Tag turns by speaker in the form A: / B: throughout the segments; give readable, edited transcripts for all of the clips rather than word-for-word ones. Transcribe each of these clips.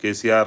A: KCR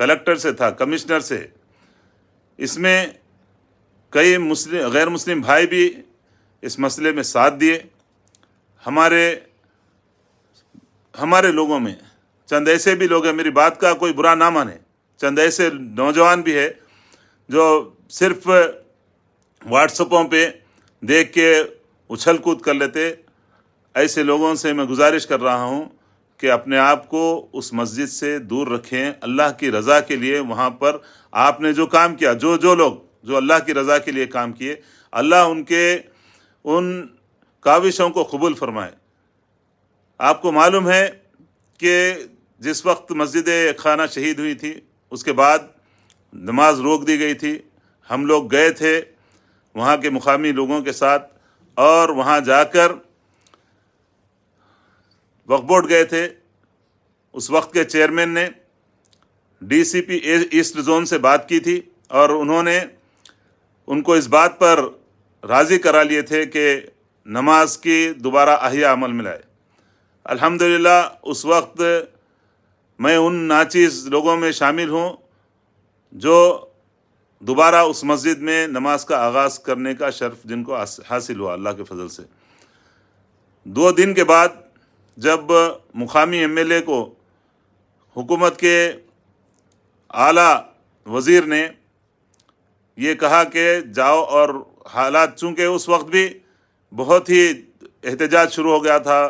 A: collector سے تھا، commissioner سے. اس میں کئی غیر مسلم بھائی بھی اس مسئلے میں ساتھ دیے. ہمارے لوگوں میں چند ایسے بھی لوگ ہیں، میری بات کا کوئی برا نہ مانے، چند ایسے نوجوان بھی ہے جو صرف واٹس ایپوں پہ دیکھ کے اچھل کود کر لیتے. ایسے لوگوں سے میں گزارش کر رہا ہوں کہ اپنے آپ کو اس مسجد سے دور رکھیں. اللہ کی رضا کے لیے وہاں پر آپ نے جو کام کیا، جو لوگ جو اللہ کی رضا کے لیے کام کیے، اللہ ان کاوشوں کو قبول فرمائے. آپ کو معلوم ہے کہ جس وقت مسجد خانہ شہید ہوئی تھی اس کے بعد نماز روک دی گئی تھی. ہم لوگ گئے تھے وہاں کے مقامی لوگوں کے ساتھ، اور وہاں جا کر وقف بورڈ گئے تھے. اس وقت کے چیئرمین نے ڈی سی پی ایسٹ زون سے بات کی تھی، اور انہوں نے ان کو اس بات پر راضی کرا لیے تھے کہ نماز کی دوبارہ احیا عمل میں لائے. الحمدللہ اس وقت میں ان ناچیز لوگوں میں شامل ہوں جو دوبارہ اس مسجد میں نماز کا آغاز کرنے کا شرف جن کو حاصل ہوا اللہ کے فضل سے. 2 دن کے بعد جب مقامی ایم ایل اے کو حکومت کے اعلیٰ وزیر نے یہ کہا کہ جاؤ، اور حالات چونکہ اس وقت بھی بہت ہی احتجاج شروع ہو گیا تھا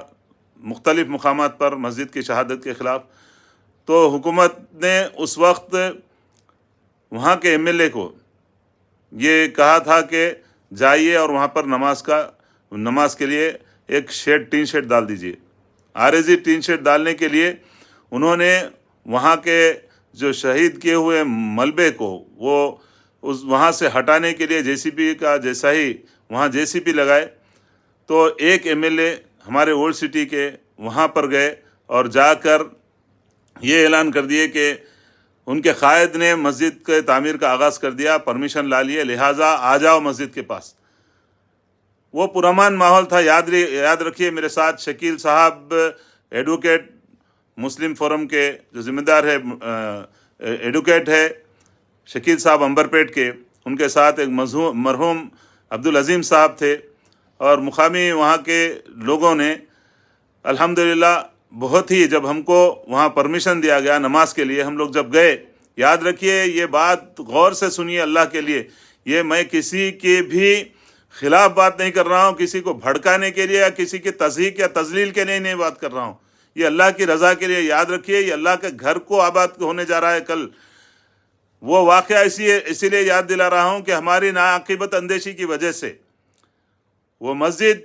A: مختلف مقامات پر مسجد کی شہادت کے خلاف، تو حکومت نے اس وقت وہاں کے ایم ایل اے کو یہ کہا تھا کہ جائیے اور وہاں پر نماز کے لیے ایک ٹین شیڈ ڈال دیجیے. عارضی ٹین شیڈ ڈالنے کے لیے انہوں نے وہاں کے جو شہید کیے ہوئے ملبے کو وہاں سے ہٹانے کے لیے جے سی پی کا جیسا ہی وہاں جے سی پی لگائے، تو ایک ایم ایل اے ہمارے اولڈ سٹی کے وہاں پر گئے اور جا کر یہ اعلان کر دیے کہ ان کے قائد نے مسجد کے تعمیر کا آغاز کر دیا، پرمیشن لا لیے، لہٰذا آ جاؤ مسجد کے پاس. وہ پرامن ماحول تھا. یاد رکھیے میرے ساتھ شکیل صاحب ایڈوکیٹ مسلم فورم کے جو ذمہ دار ہے، ایڈوکیٹ ہے شکیل صاحب امبرپیٹ کے، ان کے ساتھ ایک مرحوم عبدالعظیم صاحب تھے، اور مقامی وہاں کے لوگوں نے الحمدللہ بہت ہی، جب ہم کو وہاں پرمیشن دیا گیا نماز کے لیے، ہم لوگ جب گئے، یاد رکھیے یہ بات غور سے سنیے اللہ کے لیے، یہ میں کسی کے بھی خلاف بات نہیں کر رہا ہوں، کسی کو بھڑکانے کے لیے یا کسی کی تضحیق یا تضلیل کے لیے نہیں بات کر رہا ہوں، یہ اللہ کی رضا کے لیے. یاد رکھیے یہ اللہ کے گھر کو آباد ہونے جا رہا ہے کل. وہ واقعہ اسی لیے یاد دلا رہا ہوں کہ ہماری ناعاقبت اندیشی کی وجہ سے وہ مسجد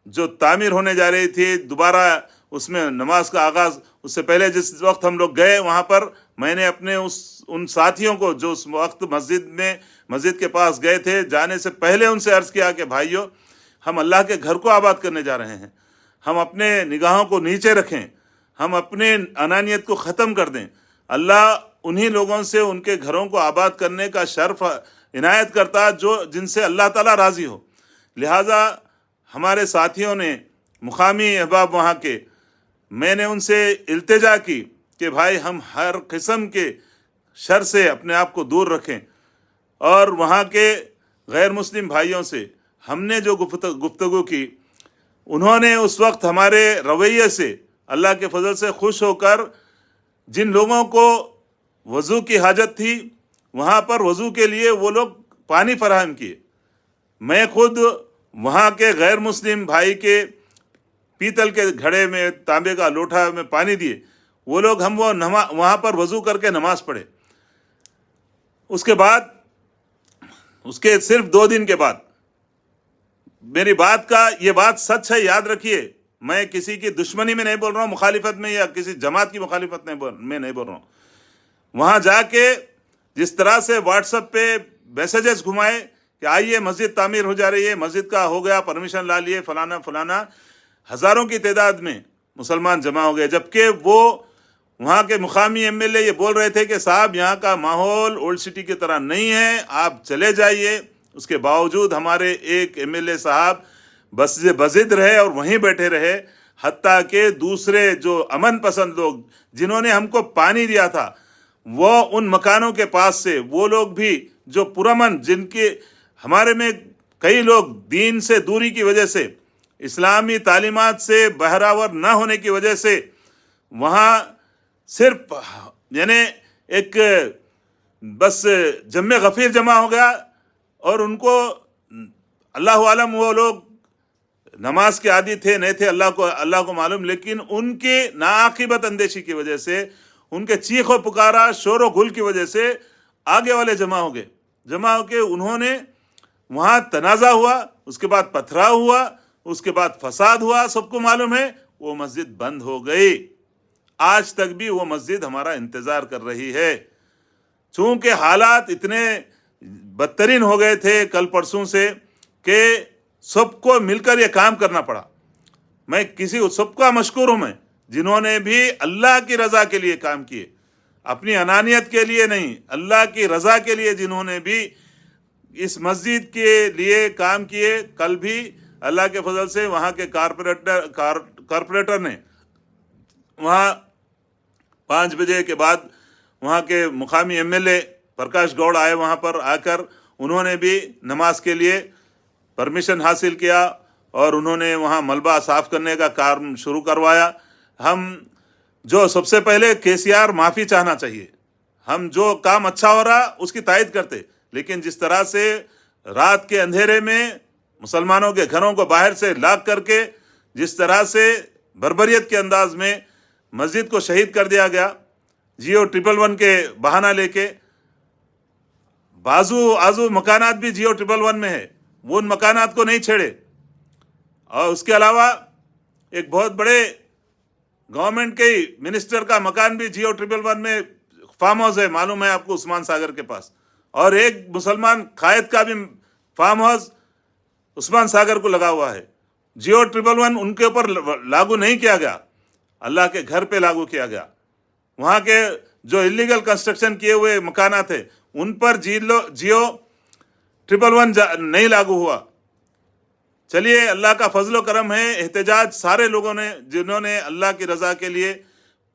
A: جو تعمیر ہونے جا رہی تھی دوبارہ اس میں نماز کا آغاز، اس سے پہلے جس وقت ہم لوگ گئے وہاں پر، میں نے اپنے ان ساتھیوں کو جو اس وقت مسجد کے پاس گئے تھے، جانے سے پہلے ان سے عرض کیا کہ بھائیو، ہم اللہ کے گھر کو آباد کرنے جا رہے ہیں، ہم اپنے نگاہوں کو نیچے رکھیں، ہم اپنے انانیت کو ختم کر دیں. اللہ انہی لوگوں سے ان کے گھروں کو آباد کرنے کا شرف عنایت کرتا جن سے اللہ تعالیٰ راضی ہو. لہٰذا ہمارے ساتھیوں نے، مقامی احباب وہاں کے، میں نے ان سے التجا کی کہ بھائی ہم ہر قسم کے شر سے اپنے آپ کو دور رکھیں، اور وہاں کے غیر مسلم بھائیوں سے ہم نے جو گفتگو کی، انہوں نے اس وقت ہمارے رویے سے اللہ کے فضل سے خوش ہو کر جن لوگوں کو وضو کی حاجت تھی وہاں پر وضو کے لیے وہ لوگ پانی فراہم کیے. میں خود وہاں کے غیر مسلم بھائی کے پیتل کے گھڑے میں، تانبے کا لوٹا میں پانی دیے، وہ لوگ وہاں پر وضو کر کے نماز پڑھے. اس کے بعد، اس کے صرف 2 دن کے بعد، میری یہ بات سچ ہے، یاد رکھیے، میں کسی کی دشمنی میں نہیں بول رہا ہوں، مخالفت میں یا کسی جماعت کی مخالفت میں نہیں بول رہا ہوں. وہاں جا کے جس طرح سے واٹس ایپ پہ میسیجز گھمائے کہ آئیے مسجد تعمیر ہو جا رہی ہے، مسجد کا ہو گیا، پرمیشن لا لیے، فلانا فلانا، ہزاروں کی تعداد میں مسلمان جمع ہو گئے، جبکہ وہ وہاں کے مقامی ایم ایل اے یہ بول رہے تھے کہ صاحب یہاں کا ماحول اولڈ سٹی کی طرح نہیں ہے، آپ چلے جائیے. اس کے باوجود ہمارے ایک ایم ایل اے صاحب بضد رہے اور وہیں بیٹھے رہے، حتیٰ کہ دوسرے جو امن پسند لوگ جنہوں نے ہم کو پانی دیا تھا، وہ ان مکانوں کے پاس سے وہ لوگ بھی جو پرامن، جن کے ہمارے میں کئی لوگ دین سے دوری کی وجہ سے، اسلامی تعلیمات سے بہراور نہ ہونے کی وجہ سے وہاں صرف یعنی ایک بس جمع غفیر جمع ہو گیا، اور ان کو اللہ عالم وہ لوگ نماز کے عادی تھے نہیں تھے اللہ کو معلوم، لیکن ان کی ناعاقبت اندیشی کی وجہ سے، ان کے چیخ و پکارا شور و گل کی وجہ سے آگے والے جمع ہو گئے، جمع ہو کے انہوں نے وہاں تنازع ہوا، اس کے بعد پتھراؤ ہوا، اس کے بعد فساد ہوا، سب کو معلوم ہے، وہ مسجد بند ہو گئی۔ آج تک بھی وہ مسجد ہمارا انتظار کر رہی ہے، چونکہ حالات اتنے بدترین ہو گئے تھے کل پرسوں سے کہ سب کو مل کر یہ کام کرنا پڑا۔ میں سب کا مشکور ہوں، میں جنہوں نے بھی اللہ کی رضا کے لیے کام کیے، اپنی انانیت کے لیے نہیں، اللہ کی رضا کے لیے جنہوں نے بھی اس مسجد کے لیے کام کیے۔ کل بھی اللہ کے فضل سے وہاں کے کارپوریٹر نے وہاں 5 بجے کے بعد وہاں کے مقامی MLA پرکاش گوڑ آئے، وہاں پر آ کر انہوں نے بھی نماز کے لیے پرمیشن حاصل کیا، اور انہوں نے وہاں ملبہ صاف کرنے کا کام شروع کروایا۔ ہم جو سب سے پہلے KCR معافی چاہنا چاہیے، ہم جو کام اچھا ہو رہا اس کی تائید کرتے، لیکن جس طرح سے رات کے اندھیرے میں مسلمانوں کے گھروں کو باہر سے لاک کر کے جس طرح سے بربریت کے انداز میں مسجد کو شہید کر دیا گیا، جیو 111 کے بہانہ لے کے، آزو مکانات بھی جیو 111 میں ہے، وہ ان مکانات کو نہیں چھیڑے۔ اور اس کے علاوہ ایک بہت بڑے گورنمنٹ کے منسٹر کا مکان بھی جیو 111 میں فارم ہاؤس ہے، معلوم ہے آپ کو، عثمان ساگر کے پاس، اور ایک مسلمان قائد کا بھی فارم ہاؤس عثمان ساگر کو لگا ہوا ہے۔ جیو 111 ان کے اوپر لاگو نہیں کیا گیا، اللہ کے گھر پہ لاگو کیا گیا۔ وہاں کے جو انلیگل کنسٹرکشن کیے ہوئے مکانات ہیں ان پر جیو 111 نہیں لاگو ہوا۔ چلیے، اللہ کا فضل و کرم ہے، احتجاج سارے لوگوں نے جنہوں نے اللہ کی رضا کے لیے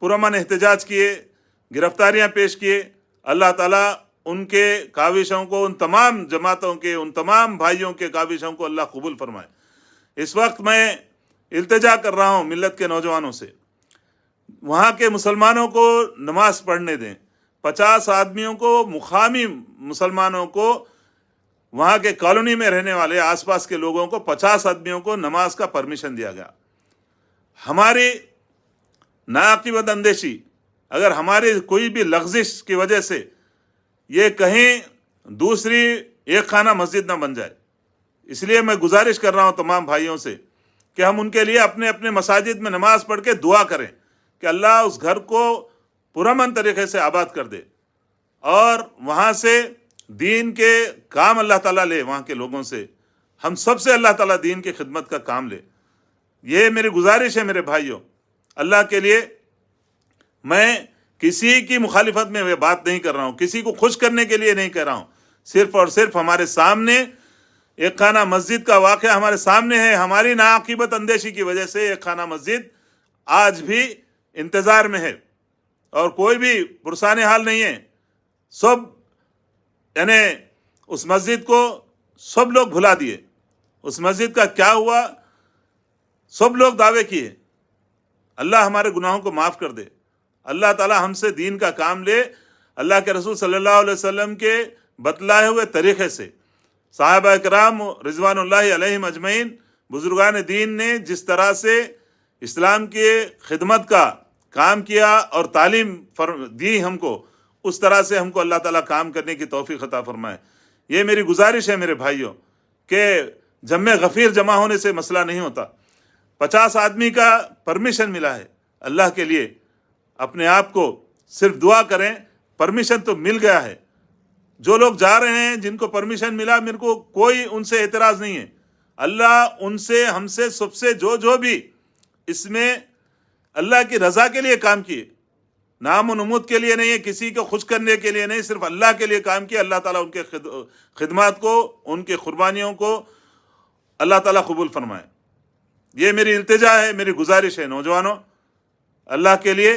A: پرامن احتجاج کیے، گرفتاریاں پیش کیے، اللہ تعالیٰ ان کے کاوشوں کو، ان تمام جماعتوں کے، ان تمام بھائیوں کے کاوشوں کو اللہ قبول فرمائے۔ اس وقت میں التجا کر رہا ہوں ملت کے نوجوانوں سے، وہاں کے مسلمانوں کو نماز پڑھنے دیں۔ 50 آدمیوں کو، مقامی مسلمانوں کو، وہاں کے کالونی میں رہنے والے آس پاس کے لوگوں کو 50 آدمیوں کو نماز کا پرمیشن دیا گیا۔ ہماری ناعاقبت اندیشی، اگر ہماری کوئی بھی لغزش کی وجہ سے یہ کہیں دوسری ایک خانہ مسجد نہ بن جائے، اس لیے میں گزارش کر رہا ہوں تمام بھائیوں سے کہ ہم ان کے لیے اپنے اپنے مساجد میں نماز پڑھ کے دعا کریں کہ اللہ اس گھر کو پرامن طریقے سے آباد کر دے، اور وہاں سے دین کے کام اللہ تعالیٰ لے، وہاں کے لوگوں سے، ہم سب سے اللہ تعالیٰ دین کی خدمت کا کام لے۔ یہ میری گزارش ہے میرے بھائیوں، اللہ کے لیے۔ میں کسی کی مخالفت میں بات نہیں کر رہا ہوں، کسی کو خوش کرنے کے لیے نہیں کہہ رہا ہوں، صرف اور صرف ہمارے سامنے ایک خانہ مسجد کا واقعہ ہمارے سامنے ہے۔ ہماری ناعاقبت اندیشی کی وجہ سے ایک خانہ مسجد آج بھی انتظار میں ہے، اور کوئی بھی پرسان حال نہیں ہے۔ سب یعنی اس مسجد کو سب لوگ بھلا دیے، اس مسجد کا کیا ہوا سب لوگ دعوے کیے۔ اللہ ہمارے گناہوں کو معاف کر دے، اللہ تعالی ہم سے دین کا کام لے، اللہ کے رسول صلی اللہ علیہ وسلم کے بتلائے ہوئے طریقے سے۔ صحابہ کرام رضوان اللہ علیہم اجمعین، بزرگان دین نے جس طرح سے اسلام کی خدمت کا کام کیا اور تعلیم دی ہم کو، اس طرح سے ہم کو اللہ تعالیٰ کام کرنے کی توفیق عطا فرمائے۔ یہ میری گزارش ہے میرے بھائیوں کہ جمع غفیر جمع ہونے سے مسئلہ نہیں ہوتا۔ 50 آدمی کا پرمیشن ملا ہے، اللہ کے لیے اپنے آپ کو صرف دعا کریں، پرمیشن تو مل گیا ہے۔ جو لوگ جا رہے ہیں، جن کو پرمیشن ملا، میرے کو کوئی ان سے اعتراض نہیں ہے۔ اللہ ان سے، ہم سے، سب سے جو بھی اس میں اللہ کی رضا کے لیے کام کیے، نام و نمود کے لیے نہیں ہے، کسی کو خوش کرنے کے لیے نہیں، صرف اللہ کے لیے کام کیا، اللہ تعالیٰ ان کے خدمات کو، ان کے قربانیوں کو اللہ تعالیٰ قبول فرمائے۔ یہ میری التجا ہے، میری گزارش ہے نوجوانوں، اللہ کے لیے